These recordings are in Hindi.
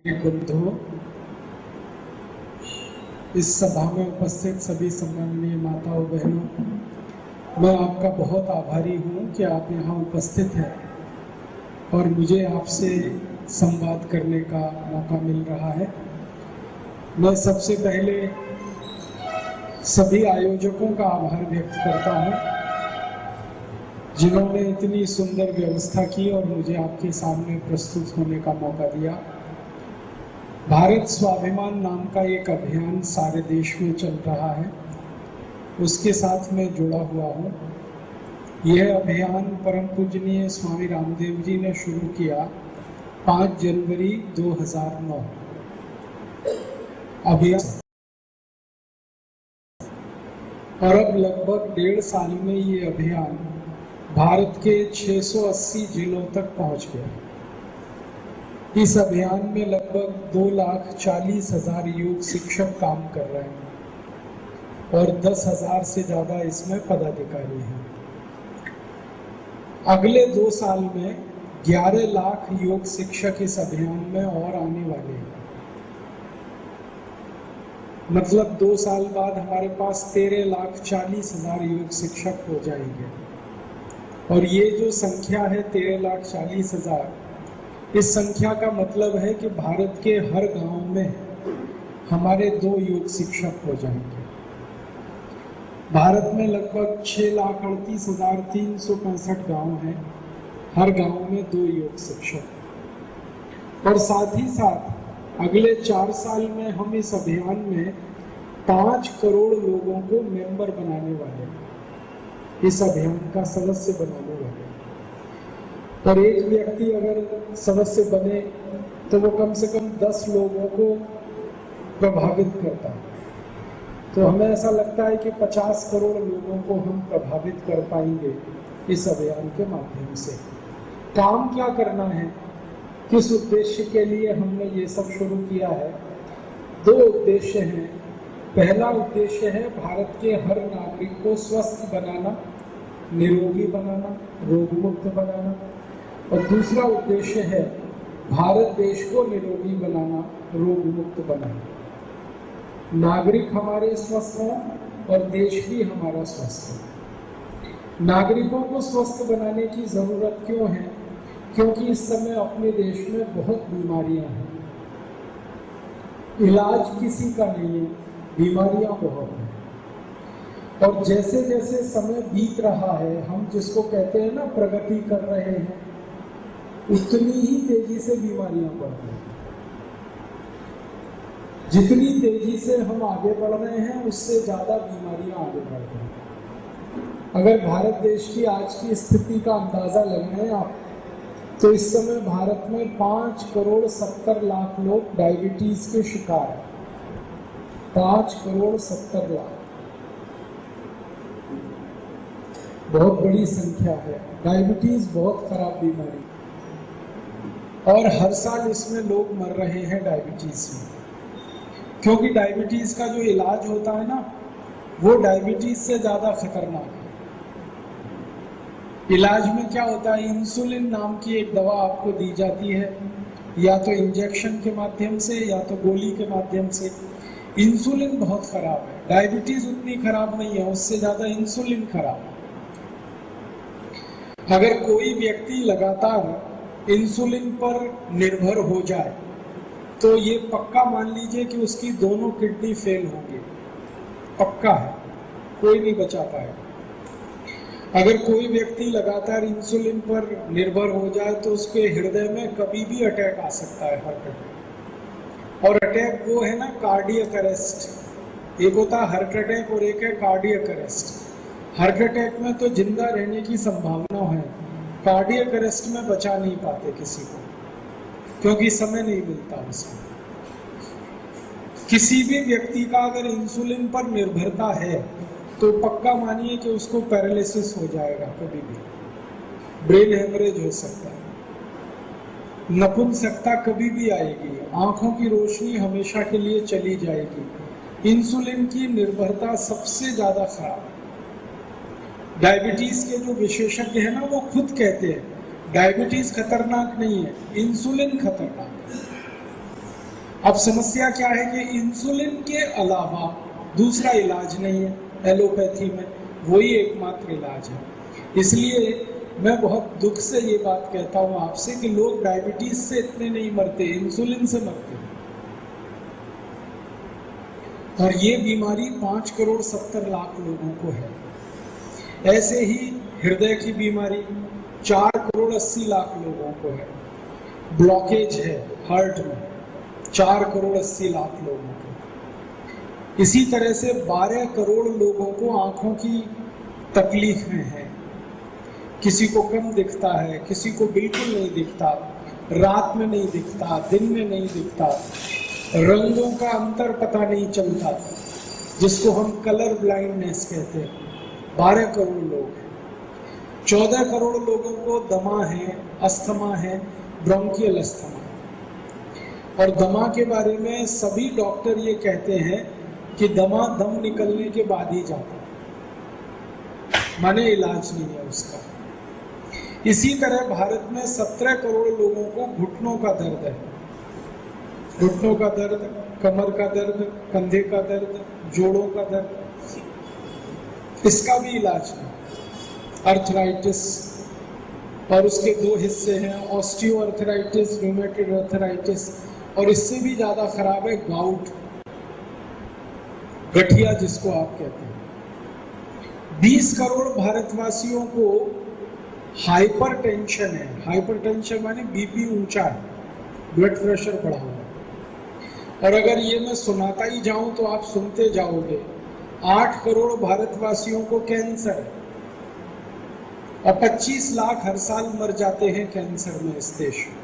बंधुओं, इस सभा में उपस्थित सभी सम्माननीय माताओं बहनों, मैं आपका बहुत आभारी हूँ कि आप यहाँ उपस्थित हैं और मुझे आपसे संवाद करने का मौका मिल रहा है। मैं सबसे पहले सभी आयोजकों का आभार व्यक्त करता हूँ जिन्होंने इतनी सुंदर व्यवस्था की और मुझे आपके सामने प्रस्तुत होने का मौका दिया। भारत स्वाभिमान नाम का एक अभियान सारे देश में चल रहा है, उसके साथ मैं जुड़ा हुआ हूँ। यह अभियान परम पूजनीय स्वामी रामदेव जी ने शुरू किया 5 जनवरी 2009। अभियान और अब लगभग 1.5 साल में ये अभियान भारत के 680 जिलों तक पहुँच गया। इस अभियान में लगभग 2,40,000 योग शिक्षक काम कर रहे हैं और 10,000 से ज़्यादा इसमें पदाधिकारी हैं। अगले 2 साल में 11 लाख योग शिक्षक इस अभियान में और आने वाले हैं। मतलब 2 साल बाद हमारे पास 13,40,000 योग शिक्षक हो जाएंगे। और ये जो संख्या है 13,40,000, इस संख्या का मतलब है कि भारत के हर गांव में हमारे 2 योग शिक्षक हो जाएंगे। भारत में लगभग 6,38,365 गांव हैं, हर गांव में 2 योग शिक्षक। और साथ ही साथ अगले 4 साल में हम इस अभियान में 5 करोड़ लोगों को मेंबर बनाने वाले हैं, इस अभियान का सदस्य बनाने वाले हैं। और एक व्यक्ति अगर सदस्य बने तो वो कम से कम 10 लोगों को प्रभावित करता है। तो हमें ऐसा लगता है कि 50 करोड़ लोगों को हम प्रभावित कर पाएंगे इस अभियान के माध्यम से। काम क्या करना है, किस उद्देश्य के लिए हमने ये सब शुरू किया है? 2 उद्देश्य हैं। पहला उद्देश्य है भारत के हर नागरिक को स्वस्थ बनाना, निरोगी बनाना, रोग मुक्त बनाना। और दूसरा उद्देश्य है भारत देश को निरोगी बनाना, रोग मुक्त बनाना। नागरिक हमारे स्वस्थ हों और देश भी हमारा स्वस्थ हो। नागरिकों को स्वस्थ बनाने की जरूरत क्यों है? क्योंकि इस समय अपने देश में बहुत बीमारियां हैं, इलाज किसी का नहीं है, बीमारियां बहुत हैं। और जैसे जैसे समय बीत रहा है, हम जिसको कहते हैं ना प्रगति कर रहे हैं, उतनी ही तेजी से बीमारियां बढ़ रही हैं। जितनी तेजी से हम आगे बढ़ रहे हैं, उससे ज्यादा बीमारियां आगे बढ़ रही हैं। अगर भारत देश की आज की स्थिति का अंदाजा लगाएं आप, तो इस समय भारत में 5 करोड़ 70 लाख लोग डायबिटीज के शिकार हैं। 5 करोड़ 70 लाख, बहुत बड़ी संख्या है। डायबिटीज बहुत खराब बीमारी और हर साल इसमें लोग मर रहे हैं डायबिटीज में। क्योंकि डायबिटीज का जो इलाज होता है ना, वो डायबिटीज से ज्यादा खतरनाक है। इलाज में क्या होता है, इंसुलिन नाम की एक दवा आपको दी जाती है, या तो इंजेक्शन के माध्यम से या तो गोली के माध्यम से। इंसुलिन बहुत खराब है, डायबिटीज उतनी खराब नहीं है, उससे ज्यादा इंसुलिन खराब है। अगर कोई व्यक्ति लगातार इंसुलिन पर निर्भर हो जाए तो ये पक्का मान लीजिए कि उसकी दोनों किडनी फेल होंगी, पक्का है, कोई नहीं बचा पाएगा। अगर कोई व्यक्ति लगातार इंसुलिन पर निर्भर हो जाए तो उसके हृदय में कभी भी अटैक आ सकता है, हार्ट अटैक। और अटैक वो है ना कार्डियक अरेस्ट, एक होता है हार्ट अटैक और एक है कार्डियक अरेस्ट। हार्ट अटैक में तो जिंदा रहने की संभावना है, कार्डियक अरेस्ट में बचा नहीं पाते किसी को, क्योंकि समय नहीं मिलता उसमें। किसी भी व्यक्ति का अगर इंसुलिन पर निर्भरता है तो पक्का मानिए कि उसको पैरालिसिस हो जाएगा, कभी भी ब्रेन हेमरेज हो सकता है, नपुंसकता कभी भी आएगी, आंखों की रोशनी हमेशा के लिए चली जाएगी। इंसुलिन की निर्भरता सबसे ज्यादा खराब है। डायबिटीज के जो विशेषज्ञ हैं ना, वो खुद कहते हैं डायबिटीज खतरनाक नहीं है, इंसुलिन खतरनाक है। अब समस्या क्या है कि इंसुलिन के अलावा दूसरा इलाज नहीं है एलोपैथी में, वही एकमात्र इलाज है। इसलिए मैं बहुत दुख से ये बात कहता हूँ आपसे कि लोग डायबिटीज से इतने नहीं मरते, इंसुलिन से मरते हैं। और ये बीमारी 5,70,00,000 लोगों को है। ऐसे ही हृदय की बीमारी 4,80,00,000 लोगों को है। ब्लॉकेज है हार्ट में 4,80,00,000 लोगों को। इसी तरह से 12 करोड़ लोगों को आंखों की तकलीफें हैं। किसी को कम दिखता है, किसी को बिल्कुल नहीं दिखता, रात में नहीं दिखता, दिन में नहीं दिखता, रंगों का अंतर पता नहीं चलता, जिसको हम कलर ब्लाइंडनेस कहते हैं। 12 करोड़ लोग हैं। 14 करोड़ लोगों को दमा है, अस्थमा है, ब्रोंकियल अस्थमा। और दमा के बारे में सभी डॉक्टर ये कहते हैं कि दमा दम निकलने के बाद ही जाता है, माने इलाज नहीं है उसका। इसी तरह भारत में 17 करोड़ लोगों को घुटनों का दर्द है। घुटनों का दर्द, कमर का दर्द, कंधे का दर्द, जोड़ों का दर्द, इसका भी इलाज नहीं। अर्थराइटिस, और उसके 2 हिस्से हैं, ऑस्टियो अर्थराइटिस, रूमेटॉइड अर्थराइटिस, और इससे भी ज्यादा खराब है गाउट, गठिया जिसको आप कहते हैं। 20 करोड़ भारतवासियों को हाइपरटेंशन है। हाइपरटेंशन माने बीपी ऊंचा है, ब्लड प्रेशर बढ़ा हुआ है। और अगर ये मैं सुनाता ही जाऊं तो आप सुनते जाओगे। 8 करोड़ भारतवासियों को कैंसर है और 25 लाख हर साल मर जाते हैं कैंसर में इस देश में।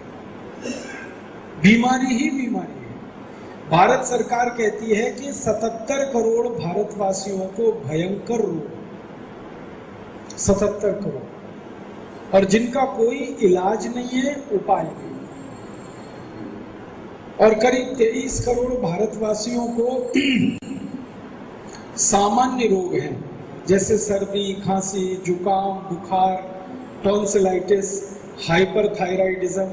बीमारी ही बीमारी है। भारत सरकार कहती है कि 77 करोड़ भारतवासियों को भयंकर रोग, 77 करोड़, और जिनका कोई इलाज नहीं है, उपाय नहीं। और करीब 23 करोड़ भारतवासियों को सामान्य रोग हैं, जैसे सर्दी, खांसी, जुकाम, बुखार, टॉन्सिलाइटिस, हाइपरथायराइडिज्म,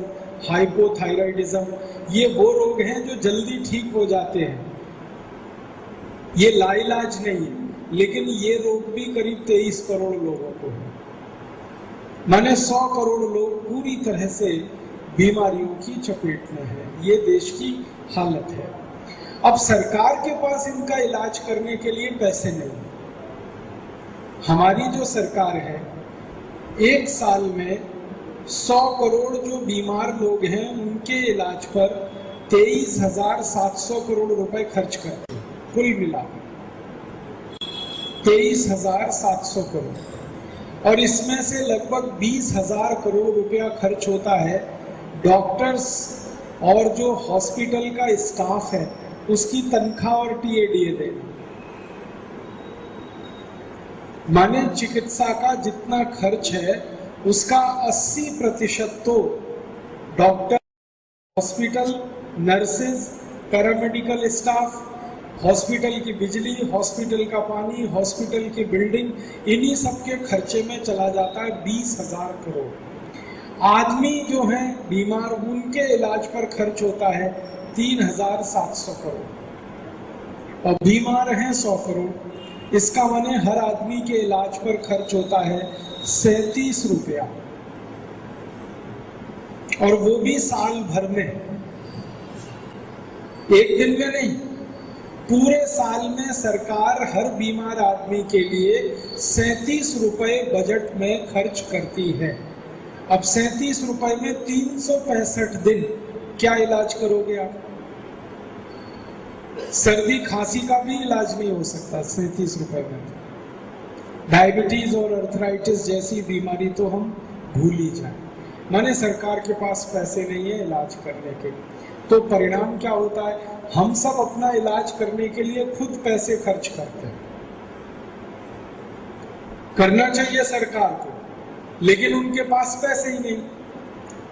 हाइपोथायराइडिज्म। ये वो रोग हैं जो जल्दी ठीक हो जाते हैं, ये लाइलाज नहीं है, लेकिन ये रोग भी करीब 23 करोड़ लोगों को है। माने 100 करोड़ लोग पूरी तरह से बीमारियों की चपेट में है। ये देश की हालत है। अब सरकार के पास इनका इलाज करने के लिए पैसे नहीं। हमारी जो सरकार है, एक साल में 100 करोड़ जो बीमार लोग हैं उनके इलाज पर 23,700 करोड़ रुपए खर्च करते हैं, कुल मिलाकर 23,700 करोड़। और इसमें से लगभग 20,000 करोड़ रुपया खर्च होता है डॉक्टर्स और जो हॉस्पिटल का स्टाफ है उसकी तनख्वाह और टीएडीए देना। माने चिकित्सा का जितना खर्च है उसका 80% तो doctor, hospital, nurses, paramedical staff, hospital की बिजली, हॉस्पिटल का पानी, हॉस्पिटल की बिल्डिंग, इन्हीं सब के खर्चे में चला जाता है 20,000 करोड़। आदमी जो हैं बीमार, उनके इलाज पर खर्च होता है 3,700 करोड़, और बीमार हैं 100 करोड़। इसका माने हर आदमी के इलाज पर खर्च होता है 37 रुपया, और वो भी साल भर में, एक दिन में नहीं, पूरे साल में सरकार हर बीमार आदमी के लिए 37 रुपए बजट में खर्च करती है। अब 37 रुपए में 365 दिन क्या इलाज करोगे आप? सर्दी खांसी का भी इलाज नहीं हो सकता 37 रुपए में। डायबिटीज और अर्थराइटिस जैसी बीमारी तो हम भूल ही जाए। माने सरकार के पास पैसे नहीं है इलाज करने के, तो परिणाम क्या होता है? हम सब अपना इलाज करने के लिए खुद पैसे खर्च करते हैं। करना चाहिए सरकार को, लेकिन उनके पास पैसे ही नहीं,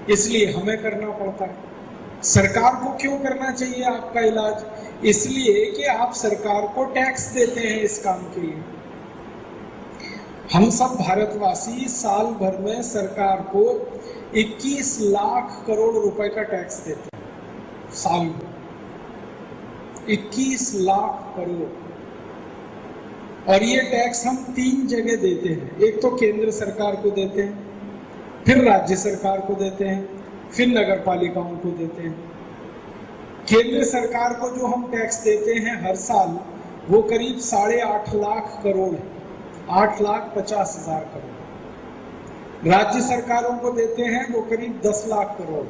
इसलिए हमें करना पड़ता है। सरकार को क्यों करना चाहिए आपका इलाज? इसलिए कि आप सरकार को टैक्स देते हैं इस काम के लिए। हम सब भारतवासी साल भर में सरकार को 21 लाख करोड़ रुपए का टैक्स देते हैं साल में। 21 लाख करोड़। और ये टैक्स हम 3 जगह देते हैं। एक तो केंद्र सरकार को देते हैं, फिर राज्य सरकार को देते हैं, फिर नगर पालिकाओं को देते हैं। केंद्र सरकार को जो हम टैक्स देते हैं हर साल, वो करीब 8.5 लाख करोड़ है, 8,50,000 करोड़। राज्य सरकारों को देते हैं वो करीब 10 लाख करोड़।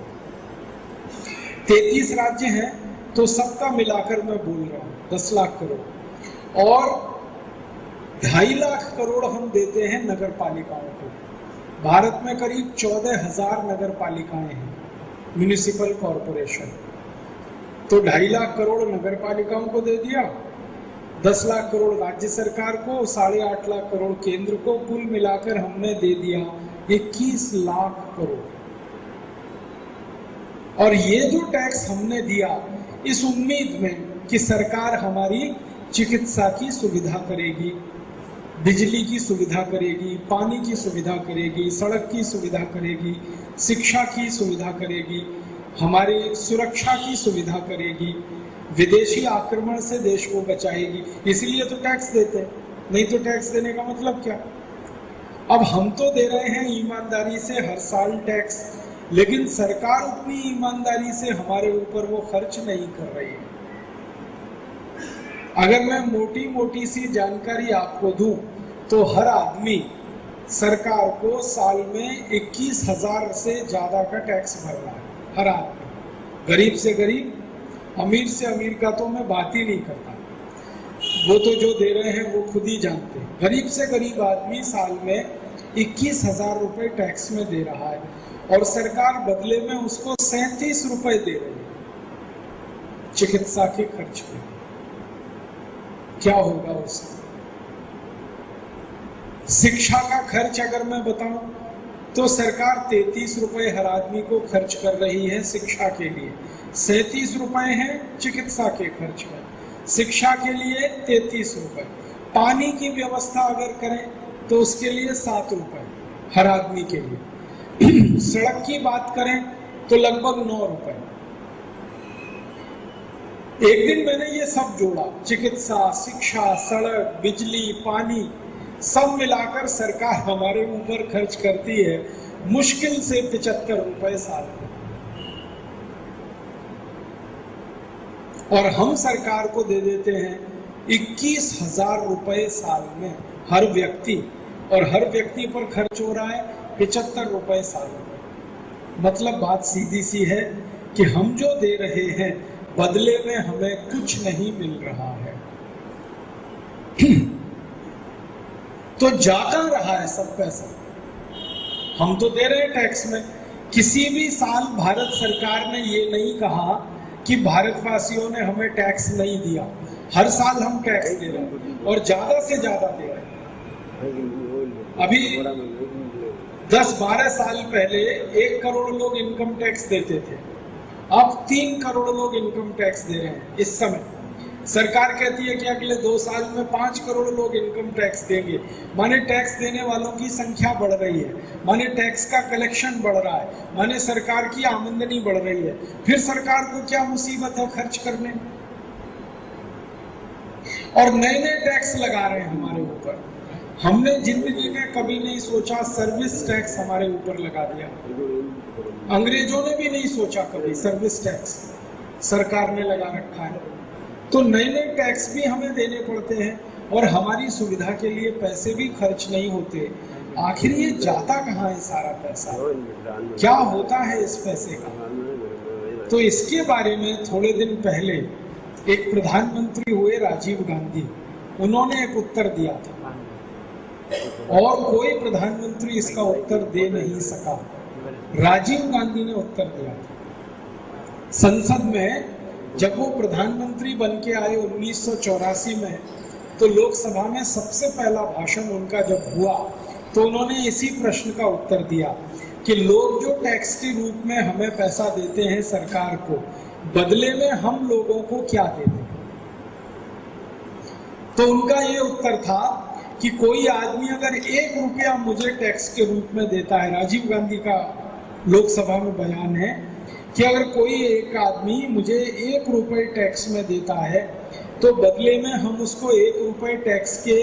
33 राज्य हैं, तो सबका मिलाकर मैं बोल रहा हूँ 10 लाख करोड़। और 2.5 लाख करोड़ हम देते हैं नगर पालिकाओं को। भारत में करीब 14,000 नगर पालिकाएं हैं, म्यूनिसिपल कॉरपोरेशन। तो 2.5 लाख करोड़ नगर पालिकाओं को दे दिया, 10 लाख करोड़ राज्य सरकार को, 8.5 लाख करोड़ केंद्र को, कुल मिलाकर हमने दे दिया 21 लाख करोड़। और ये जो टैक्स हमने दिया इस उम्मीद में कि सरकार हमारी चिकित्सा की सुविधा करेगी, बिजली की सुविधा करेगी, पानी की सुविधा करेगी, सड़क की सुविधा करेगी, शिक्षा की सुविधा करेगी, हमारी सुरक्षा की सुविधा करेगी, विदेशी आक्रमण से देश को बचाएगी। इसलिए तो टैक्स देते हैं, नहीं तो टैक्स देने का मतलब क्या। अब हम तो दे रहे हैं ईमानदारी से हर साल टैक्स, लेकिन सरकार उतनी ईमानदारी से हमारे ऊपर वो खर्च नहीं कर रही है। अगर मैं मोटी मोटी सी जानकारी आपको दूं तो हर आदमी सरकार को साल में 21,000 से ज्यादा का टैक्स भर रहा है, हर आदमी। गरीब से गरीब, अमीर से अमीर का तो मैं बात ही नहीं करता, वो तो जो दे रहे हैं वो खुद ही जानते हैं। गरीब से गरीब आदमी साल में 21,000 रुपए टैक्स में दे रहा है, और सरकार बदले में उसको 37 रुपए दे रही है चिकित्सा के खर्च पे। क्या होगा उससे? शिक्षा का खर्च अगर मैं बताऊं तो सरकार 33 रुपए हर आदमी को खर्च कर रही है शिक्षा के लिए, 37 रुपए हैं चिकित्सा के खर्च में, शिक्षा के लिए 33 रुपए। पानी की व्यवस्था अगर करें तो उसके लिए 7 रुपए हर आदमी के लिए। सड़क की बात करें तो लगभग 9 रुपए। एक दिन मैंने ये सब जोड़ा, चिकित्सा, शिक्षा, सड़क, बिजली, पानी, सब मिलाकर सरकार हमारे ऊपर खर्च करती है मुश्किल से 75 रुपए साल में। और हम सरकार को दे देते हैं 21,000 रुपए साल में हर व्यक्ति, और हर व्यक्ति पर खर्च हो रहा है 75 रुपए साल में। मतलब बात सीधी सी है कि हम जो दे रहे हैं बदले में हमें कुछ नहीं मिल रहा है। तो जाता रहा है सब पैसा, हम तो दे रहे हैं टैक्स में। किसी भी साल भारत सरकार ने ये नहीं कहा कि भारतवासियों ने हमें टैक्स नहीं दिया। हर साल हम टैक्स दे रहे हैं और ज्यादा से ज्यादा दे रहे हैं। अभी 10-12 साल पहले 1 करोड़ लोग इनकम टैक्स देते थे, अब 3 करोड़ लोग इनकम टैक्स दे रहे हैं इस समय। सरकार कहती है कि अगले 2 साल में 5 करोड़ लोग इनकम टैक्स देंगे। माने टैक्स देने वालों की संख्या बढ़ रही है, माने टैक्स का कलेक्शन बढ़ रहा है, माने सरकार की आमदनी बढ़ रही है। फिर सरकार को क्या मुसीबत है खर्च करने, और नए नए टैक्स लगा रहे हैं हमारे ऊपर। हमने जिंदगी में कभी नहीं सोचा सर्विस टैक्स हमारे ऊपर लगा दिया। अंग्रेजों ने भी नहीं सोचा कभी सर्विस टैक्स सरकार ने लगा रखा है। तो नए नए टैक्स भी हमें देने पड़ते हैं और हमारी सुविधा के लिए पैसे भी खर्च नहीं होते। आखिर ये जाता कहाँ है सारा पैसा, क्या होता है इस पैसे का? तो इसके बारे में थोड़े दिन पहले एक प्रधानमंत्री हुए राजीव गांधी, उन्होंने एक उत्तर दिया था और कोई प्रधानमंत्री इसका उत्तर दे नहीं सका। राजीव गांधी ने उत्तर दिया था संसद में। जब वो प्रधानमंत्री बन के आए 1984 में, तो लोकसभा में सबसे पहला भाषण उनका जब हुआ तो उन्होंने इसी प्रश्न का उत्तर दिया कि लोग जो टैक्स के रूप में हमें पैसा देते हैं सरकार को, बदले में हम लोगों को क्या देते हैं। तो उनका ये उत्तर था कि कोई आदमी अगर 1 रुपया मुझे टैक्स के रूप में देता है, राजीव गांधी का लोकसभा में बयान है कि अगर कोई एक आदमी मुझे 1 रुपए टैक्स में देता है तो बदले में हम उसको 1 रुपए टैक्स के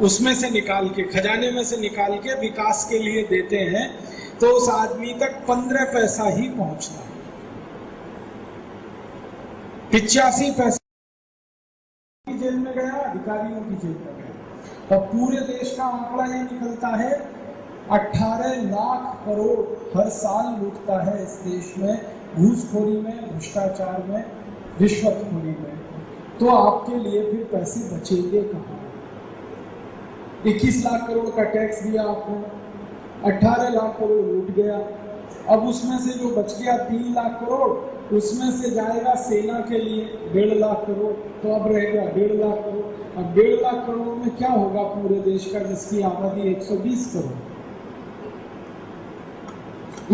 उसमें से निकाल के, खजाने में से निकाल के विकास के लिए देते हैं, तो उस आदमी तक 15 पैसा ही पहुंचता है। 85 पैसा जेल में गया, अधिकारियों की जेल में गया। और पूरे देश का आंकड़ा ये निकलता है 18 लाख करोड़ हर साल लूटता है इस देश में, घूसखोरी में, भ्रष्टाचार में, रिश्वतखोरी में। तो आपके लिए फिर पैसे बचेंगे कहाँ? 21 लाख करोड़ का टैक्स दिया आपको, 18 लाख करोड़ लूट गया। अब उसमें से जो बच गया 3 लाख करोड़, उसमें से जाएगा सेना के लिए 1.5 लाख करोड़, तो अब रहेगा 1.5 लाख करोड़। अब 1.5 लाख करोड़ में क्या होगा पूरे देश का, जिसकी आबादी 120 करोड़।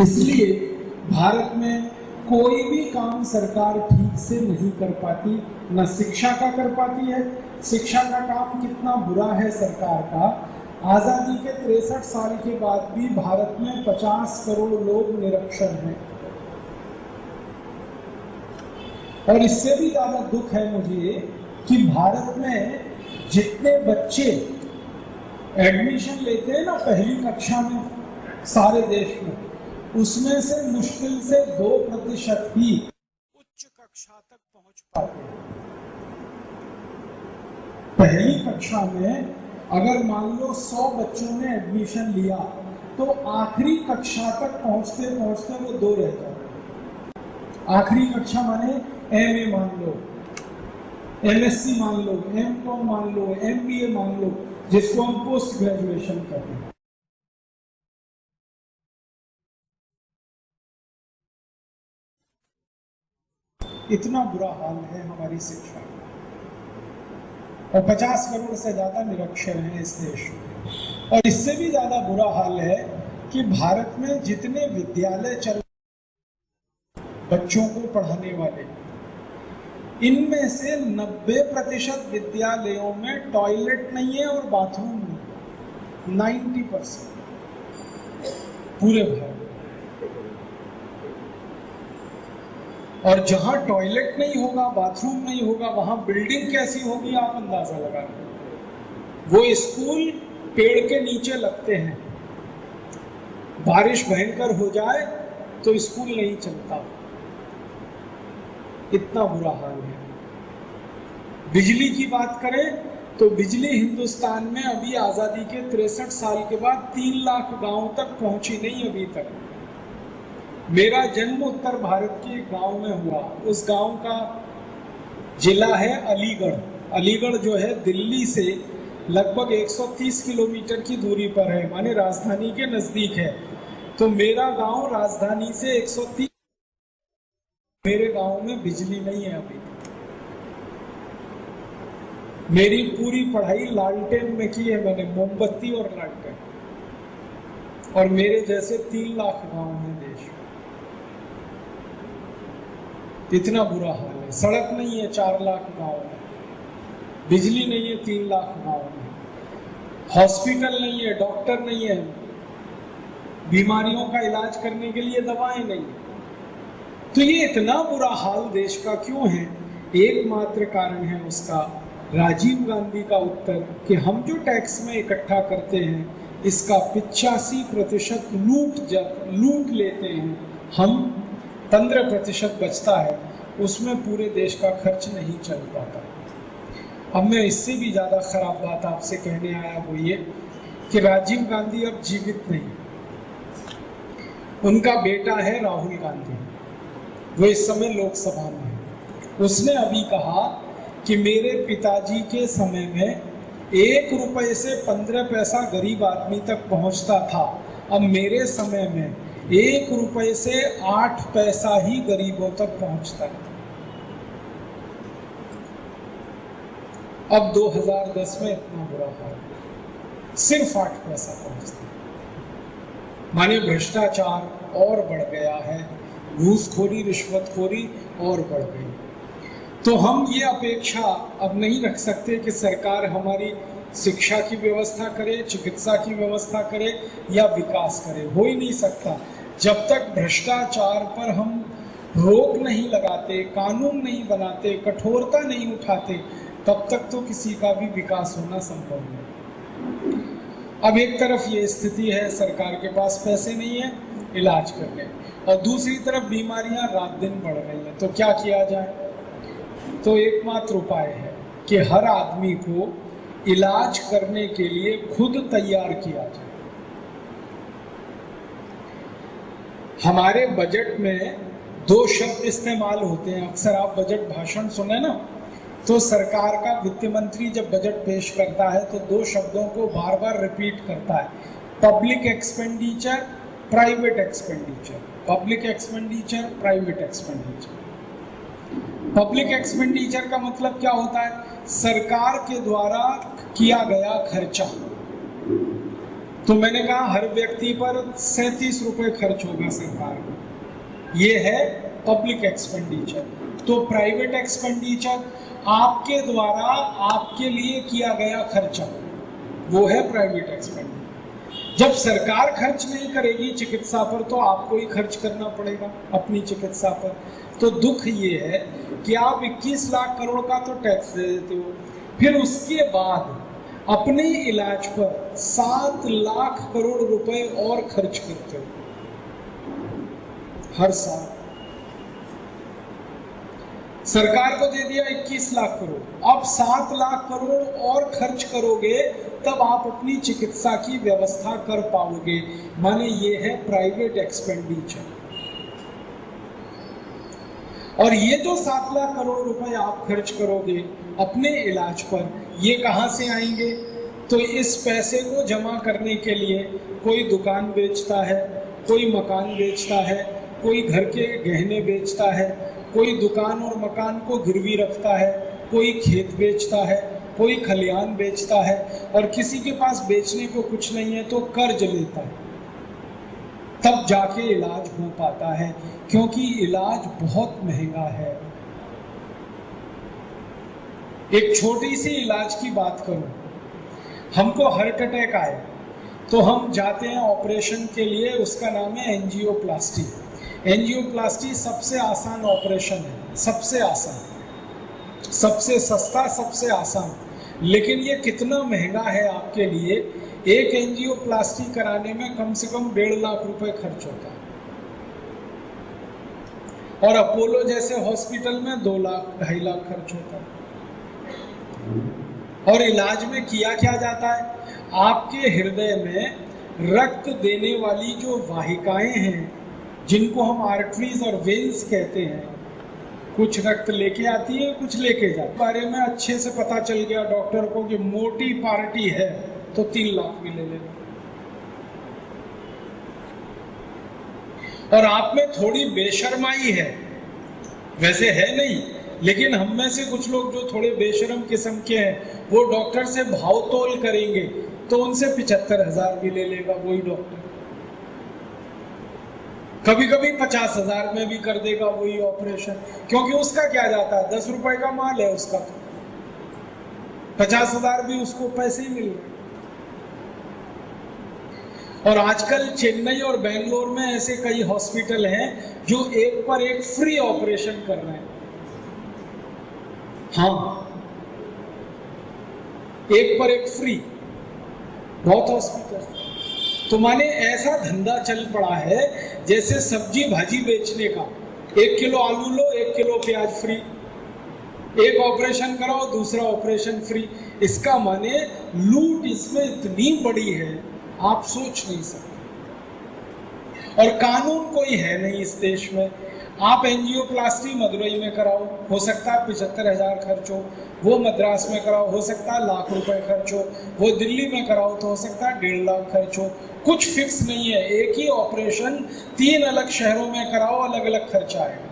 इसलिए भारत में कोई भी काम सरकार ठीक से नहीं कर पाती, न शिक्षा का कर पाती है। शिक्षा का काम कितना बुरा है सरकार का, आजादी के 63 साल के बाद भी भारत में 50 करोड़ लोग निरक्षर हैं। और इससे भी ज्यादा दुख है मुझे कि भारत में जितने बच्चे एडमिशन लेते हैं ना पहली कक्षा में सारे देश में, उसमें से मुश्किल से 2% ही उच्च कक्षा तक पहुंच पाते हैं। पहली कक्षा में अगर मान लो 100 बच्चों ने एडमिशन लिया तो आखिरी कक्षा तक पहुंचते पहुंचते वो 2 रह जाते। आखिरी कक्षा माने एमए मान लो, एमएससी मान लो, एमकॉम मान लो, एमबीए मान लो, जिसको हम पोस्ट ग्रेजुएशन कहते हैं। इतना बुरा हाल है हमारी शिक्षा का। और 50 करोड़ से ज्यादा निरक्षर हैं इस देश में। और इससे भी ज्यादा बुरा हाल है कि भारत में जितने विद्यालय चल बच्चों को पढ़ाने वाले, इनमें से 90% विद्यालयों में टॉयलेट नहीं है और बाथरूम नहीं। 90% पूरे भारत। और जहां टॉयलेट नहीं होगा, बाथरूम नहीं होगा, वहां बिल्डिंग कैसी होगी आप अंदाजा लगा लो। वो स्कूल पेड़ के नीचे लगते हैं, बारिश भयंकर हो जाए तो स्कूल नहीं चलता। इतना बुरा हाल है। बिजली की बात करें तो बिजली हिंदुस्तान में अभी आजादी के 63 साल के बाद 3 लाख गांव तक पहुंची नहीं अभी तक। मेरा जन्म उत्तर भारत के एक गांव में हुआ। उस गांव का जिला है अलीगढ़। अलीगढ़ जो है दिल्ली से लगभग 130 किलोमीटर की दूरी पर है, माने राजधानी के नजदीक है। तो मेरा गांव राजधानी से 130, मेरे गांव में बिजली नहीं है अभी। मेरी पूरी पढ़ाई लालटेन में की है मैंने, मोमबत्ती और लालटेन। और मेरे जैसे 3 लाख गांव हैं देश में। इतना बुरा हाल है। सड़क नहीं है 4 लाख गांव में, बिजली नहीं है 3 लाख गांव में, हॉस्पिटल नहीं है, डॉक्टर नहीं है, बीमारियों का इलाज करने के लिए दवाएं नहीं। तो ये इतना बुरा हाल देश का क्यों है? एकमात्र कारण है उसका राजीव गांधी का उत्तर कि हम जो टैक्स में इकट्ठा करते हैं इसका 85% लूट लेते हैं हम, 15% बचता है, उसमें पूरे देश का खर्च नहीं चल पाता। अब मैं इससे भी ज़्यादा खराब बात आपसे कहने आया वो ये कि राजीव गांधी अब जीवित नहीं, उनका बेटा है राहुल गांधी, वो इस समय लोकसभा में है। उसने अभी कहा कि मेरे पिताजी के समय में 1 रुपए से 15 पैसा गरीब आदमी तक पहुंचता था, अब मेरे समय में 1 रुपए से 8 पैसा ही गरीबों तक पहुंचता है। अब 2010 में इतना बुरा हाल, सिर्फ 8 पैसा पहुंचता है। माने भ्रष्टाचार और बढ़ गया है, घूसखोरी, रिश्वतखोरी और बढ़ गई। तो हम ये अपेक्षा अब नहीं रख सकते कि सरकार हमारी शिक्षा की व्यवस्था करे, चिकित्सा की व्यवस्था करे या विकास करे, हो ही नहीं सकता। जब तक भ्रष्टाचार पर हम रोक नहीं लगाते, कानून नहीं बनाते, कठोरता नहीं उठाते, तब तक तो किसी का भी विकास होना संभव नहीं। अब एक तरफ ये स्थिति है, सरकार के पास पैसे नहीं है इलाज करने, और दूसरी तरफ बीमारियां रात दिन बढ़ रही हैं, तो क्या किया जाए? तो एकमात्र उपाय है कि हर आदमी को इलाज करने के लिए खुद तैयार किया जाए। हमारे बजट में 2 शब्द इस्तेमाल होते हैं। अक्सर आप बजट भाषण सुने ना, तो सरकार का वित्त मंत्री जब बजट पेश करता है तो 2 शब्दों को बार बार रिपीट करता है, public expenditure, private expenditure. Public expenditure, private expenditure. Public expenditure का मतलब क्या होता है? सरकार के द्वारा किया गया खर्चा। तो मैंने कहा हर व्यक्ति पर 37 रुपए खर्च होगा सरकार को, ये है पब्लिक एक्सपेंडिचर। तो प्राइवेट एक्सपेंडिचर आपके द्वारा आपके लिए किया गया खर्चा, वो है प्राइवेट एक्सपेंडिचर। जब सरकार खर्च नहीं करेगी चिकित्सा पर तो आपको ही खर्च करना पड़ेगा अपनी चिकित्सा पर। तो दुख ये है कि आप 21 लाख करोड़ का तो टैक्स दे देते हो, फिर उसके बाद अपने इलाज पर 7 लाख करोड़ रुपए और खर्च करते हो हर साल। सरकार को दे दिया 21 लाख करोड़, अब 7 लाख करोड़ और खर्च करोगे तब आप अपनी चिकित्सा की व्यवस्था कर पाओगे, माने ये है प्राइवेट एक्सपेंडिचर। और ये जो 7 लाख करोड़ रुपए आप खर्च करोगे अपने इलाज पर, ये कहां से आएंगे? तो इस पैसे को जमा करने के लिए कोई दुकान बेचता है, कोई मकान बेचता है, कोई घर के गहने बेचता है, कोई दुकान और मकान को गिरवी रखता है, कोई खेत बेचता है, कोई खलिहान बेचता है, और किसी के पास बेचने को कुछ नहीं है तो कर्ज लेता है, तब जाके इलाज हो पाता है, क्योंकि इलाज बहुत महंगा है। एक छोटी सी इलाज की बात करूं, हमको हार्ट अटैक आए तो हम जाते हैं ऑपरेशन के लिए, उसका नाम है एंजियोप्लास्टी। एंजियोप्लास्टी सबसे आसान ऑपरेशन है, सबसे आसान, सबसे सस्ता, सबसे आसान, लेकिन ये कितना महंगा है आपके लिए। एक एंजियोप्लास्टी कराने में कम से कम 1.5 लाख रुपए खर्च होता है, और अपोलो जैसे हॉस्पिटल में 2 लाख 2.5 लाख खर्च होता है। और इलाज में किया क्या जाता है? आपके हृदय में रक्त देने वाली जो वाहिकाएं हैं, जिनको हम आर्टरीज और वेन्स कहते हैं, कुछ रक्त लेके आती है, कुछ लेके जाती है। बारे में अच्छे से पता चल गया डॉक्टर को कि मोटी पार्टी है तो 3 लाख भी ले लेगा। और आप में थोड़ी बेशर्माई है, वैसे है नहीं, लेकिन हम में से कुछ लोग जो थोड़े बेशर्म किस्म के हैं, वो डॉक्टर से भाव तोल करेंगे तो उनसे 75,000 भी ले लेगा वही डॉक्टर, कभी कभी 50,000 में भी कर देगा वही ऑपरेशन, क्योंकि उसका क्या जाता है, 10 रुपए का माल है उसका, तो 50,000 भी उसको पैसे ही मिल रहे। और आजकल चेन्नई और बेंगलोर में ऐसे कई हॉस्पिटल हैं जो एक पर एक फ्री ऑपरेशन कर रहे हैं। हाँ, एक पर एक फ्री, बहुत हॉस्पिटल। तो माने ऐसा धंधा चल पड़ा है जैसे सब्जी भाजी बेचने का, 1 किलो आलू लो 1 किलो प्याज फ्री, एक ऑपरेशन कराओ दूसरा ऑपरेशन फ्री। इसका माने लूट इसमें इतनी बड़ी है आप सोच नहीं सकते। और कानून कोई है नहीं इस देश में। आप एंजियोप्लास्टी मदुरई में कराओ, हो सकता है 75,000 खर्च हो, वो मद्रास में कराओ, हो सकता है लाख रुपए खर्च हो, वो दिल्ली में कराओ तो हो सकता है 1.5 लाख खर्च हो, कुछ फिक्स नहीं है। एक ही ऑपरेशन 3 अलग शहरों में कराओ, अलग अलग खर्चा आएगा,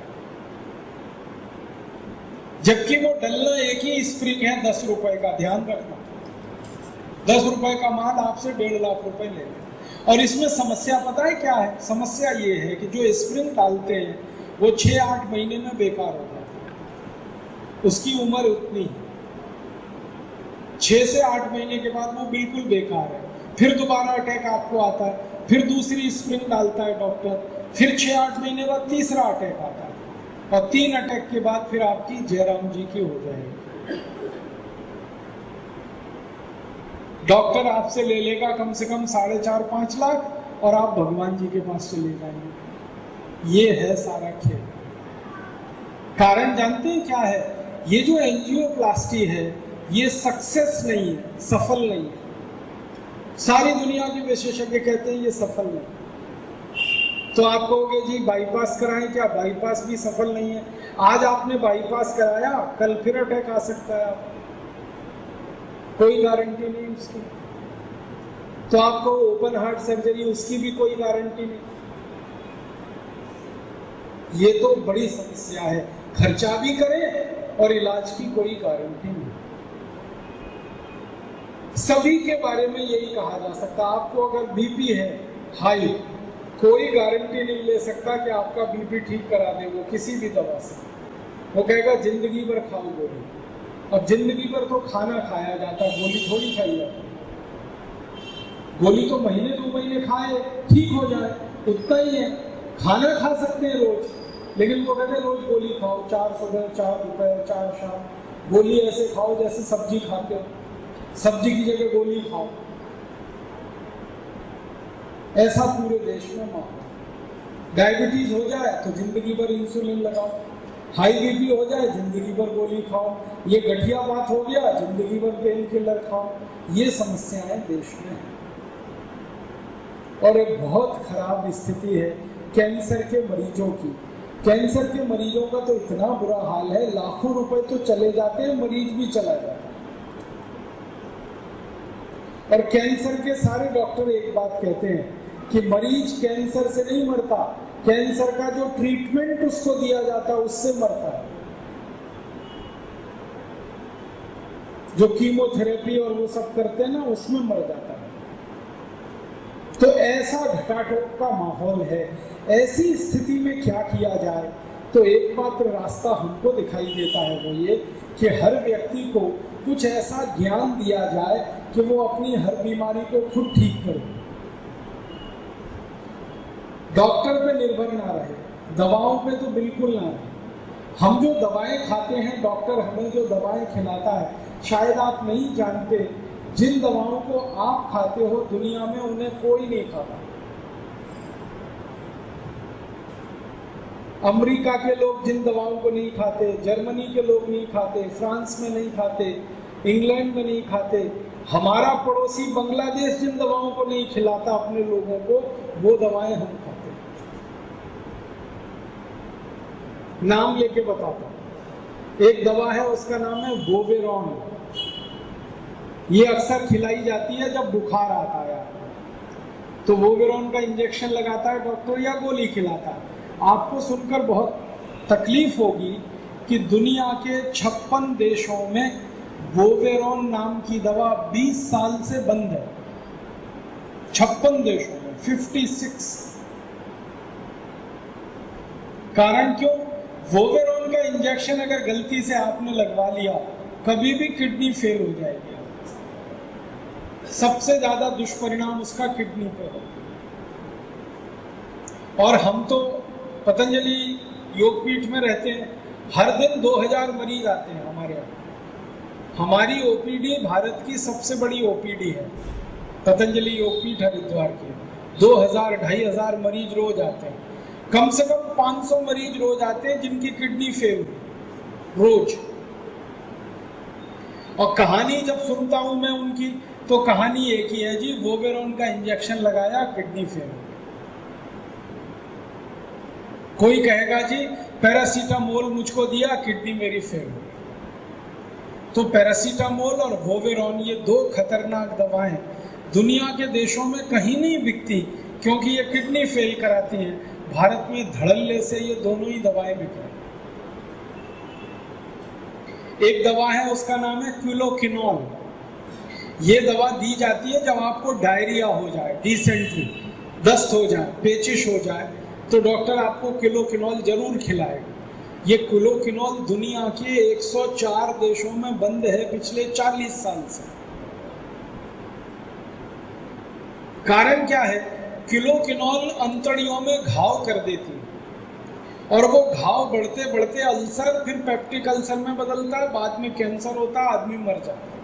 जबकि वो डलना एक ही स्प्रिंग है 10 रुपए का। ध्यान रखना, 10 रुपए का माल आपसे 1.5 लाख रुपए ले लें। और इसमें समस्या पता है क्या है? समस्या ये है कि जो स्प्रिंग डालते हैं वो 6-8 महीने में बेकार हो जाता है, उसकी उम्र उतनी 6 से 8 महीने के बाद वो बिल्कुल बेकार है, फिर दोबारा अटैक आपको आता है, फिर दूसरी स्प्रिंग डालता है डॉक्टर, फिर 6-8 महीने बाद तीसरा अटैक आता है, और 3 अटैक के बाद फिर आपकी जयराम जी की हो जाएगी। डॉक्टर आपसे ले लेगा कम से कम 4.5-5 लाख, और आप भगवान जी के पास चले जाएंगे। ये है सारा खेल। कारण जानते हैं क्या है? ये जो एंजियोप्लास्टी है ये सक्सेस नहीं है, सफल नहीं है। सारी दुनिया के विशेषज्ञ कहते हैं ये सफल नहीं। तो आप कहोगे जी बाईपास कराएं क्या? बाईपास भी सफल नहीं है। आज आपने बाईपास कराया, कल फिर अटैक आ सकता है आपको, कोई गारंटी नहीं उसकी। तो आपको ओपन हार्ट सर्जरी, उसकी भी कोई गारंटी नहीं। ये तो बड़ी समस्या है, खर्चा भी करें और इलाज की कोई गारंटी नहीं। सभी के बारे में यही कहा जा सकता। आपको अगर बीपी है हाई, कोई गारंटी नहीं ले सकता कि आपका बीपी ठीक करा दे वो किसी भी दवा से। वो कहेगा जिंदगी भर खाओ गोली, और जिंदगी भर तो खाना खाया जाता है, गोली थोड़ी खाई जाती है। गोली तो महीने 2 महीने खाए ठीक हो जाए, उतना ही है। खाना खा सकते हैं रोज, लेकिन वो कहते हैं रोज गोली खाओ, 4 सुबह 4 दोपहर 4 शाम। गोली ऐसे खाओ जैसे सब्जी खाते हो, सब्जी की जगह गोली खाओ। ऐसा पूरे देश में माहौल। डायबिटीज हो जाए तो जिंदगी भर इंसुलिन लगाओ, हाई बीपी हो जाए जिंदगी भर गोली खाओ, ये गठिया बात हो गया जिंदगी भर पेन किलर खाओ। ये समस्याएं देश में है, और एक बहुत खराब स्थिति है कैंसर के मरीजों की। कैंसर के मरीजों का तो इतना बुरा हाल है, लाखों रुपए तो चले जाते हैं, मरीज भी चला जाता है। और कैंसर के सारे डॉक्टर एक बात कहते हैं कि मरीज कैंसर से नहीं मरता, कैंसर का जो ट्रीटमेंट उसको दिया जाता है उससे मरता है। जो कीमोथेरेपी और वो सब करते हैं ना, उसमें मर जाता है। तो ऐसा घटाटोप का माहौल है। ऐसी स्थिति में क्या किया जाए? तो एकमात्र रास्ता हमको दिखाई देता है वो ये कि हर व्यक्ति को कुछ ऐसा ज्ञान दिया जाए कि वो अपनी हर बीमारी को खुद ठीक करे, डॉक्टर पे निर्भर ना रहे, दवाओं पे तो बिल्कुल ना रहे। हम जो दवाएं खाते हैं, डॉक्टर हमें जो दवाएं खिलाता है, शायद आप नहीं जानते जिन दवाओं को आप खाते हो दुनिया में उन्हें कोई नहीं खाता। अमेरिका के लोग जिन दवाओं को नहीं खाते, जर्मनी के लोग नहीं खाते, फ्रांस में नहीं खाते, इंग्लैंड में नहीं खाते, हमारा पड़ोसी बांग्लादेश जिन दवाओं को नहीं खिलाता अपने लोगों को, वो दवाएं हम खाते हैं। नाम लेके बताता हूं। एक दवा है, उसका नाम है वोवेरॉन। ये अक्सर खिलाई जाती है जब बुखार आता है, तो वोवेरॉन का इंजेक्शन लगाता है डॉक्टर या गोली खिलाता है। आपको सुनकर बहुत तकलीफ होगी कि दुनिया के 56 देशों में वोवेरॉन नाम की दवा 20 साल से बंद है। 56 देशों में 56। कारण क्यों? वोवेरॉन का इंजेक्शन अगर गलती से आपने लगवा लिया, कभी भी किडनी फेल हो जाएगी। सबसे ज्यादा दुष्परिणाम उसका किडनी पे हो। और हम तो पतंजलि योगपीठ में रहते हैं, हर दिन 2000 मरीज आते हैं हमारे यहाँ। हमारी ओपीडी भारत की सबसे बड़ी ओपीडी है, पतंजलि योगपीठ हरिद्वार की। 2000-2500 मरीज रोज आते हैं। कम से कम 500 मरीज रोज आते हैं जिनकी किडनी फेल हुई रोज। और कहानी जब सुनता हूं मैं उनकी, तो कहानी एक ही है जी, वोवेरॉन का इंजेक्शन लगाया, किडनी फेल। कोई कहेगा जी पैरासीटामोल मुझको दिया, किडनी मेरी फेल। तो पैरासीटामोल और वोवेरॉन, ये 2 खतरनाक दवाएं दुनिया के देशों में कहीं नहीं बिकती, क्योंकि ये किडनी फेल कराती हैं। भारत में धड़ल्ले से ये दोनों ही दवाएं बिक रही। एक दवा है, उसका नाम है क्विलोकिनोल। ये दवा दी जाती है जब आपको डायरिया हो जाए, डिसेंट्री, दस्त हो जाए, पेचिश हो जाए, तो डॉक्टर आपको क्विलोकिनोल जरूर खिलाएगा। ये क्विलोकिनोल दुनिया के 104 देशों में बंद है पिछले 40 साल से। कारण क्या है? किलोकिनोल अंतड़ियों में घाव कर देती है और वो घाव बढ़ते बढ़ते अल्सर, फिर पेप्टिक अल्सर में बदलता है, बाद में कैंसर होता है, आदमी मर जाता है।